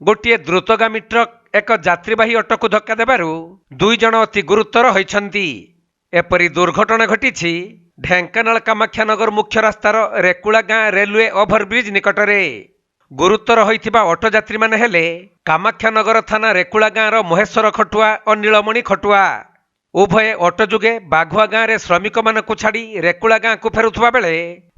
गोटे द्रुतगामी ट्रक एक यात्रीवाही अटोको धक्का देबारु 2 जण अति गुरुतर होइछन्ति। एपरी दुर्घटना घटिछि ढेंकानाल कामाख्यानगर मुख्य रास्तार रेकुला गाँ रेलवे ओभरब्रिज निकटरे। गुरुतर होइथिबा ऑटो यात्री माने हेले कामाख्यानगर थाना रेकुला गाँर महेश्वर खटुआ और नीलमणि खटुआ। उभय ऑटो जुगे बाघुआ गाँ रे श्रमिक मानकु छाड़ी रेकुला गाँ को फेरुथुबा बेले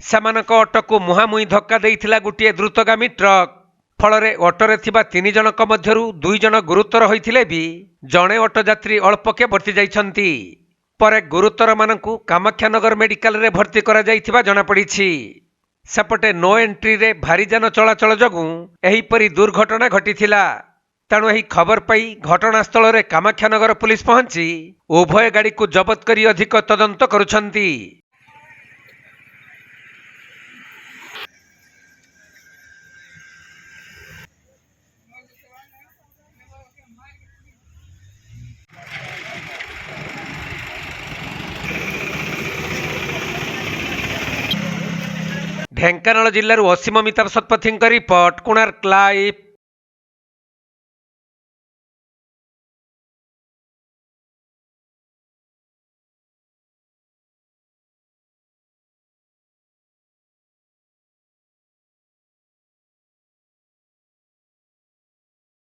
सेमानक ऑटोको मुहामुही धक्का देइथिला गुटिए द्रुतगामी ट्रक। फलरे ऑटोरे थिबा 3 जनक मध्यरु 2 जण गुरुतर होइथिले भी जणे ऑटो यात्री अल्पके बर्ती जाइछन्ति। परे गुरुतर मानकु कामाख्यानगर मेडिकल रे भर्ती करा जाइथिबा जणा पड़िछि। सेपटे नो एंट्री रे भारी जान चलाचल जगु एहीपरि दुर्घटना घटिथिला। तेणु एही खबर पाई घटनास्थल रे कामाख्यानगर पुलिस पहुंची उभय गाड़ी को जबत करी अधिक तदंत करुछन्ति। ढेंकानाल जिल्लारू असीम मिताब शतपथी रिपोर्ट कोणार्क लाइव।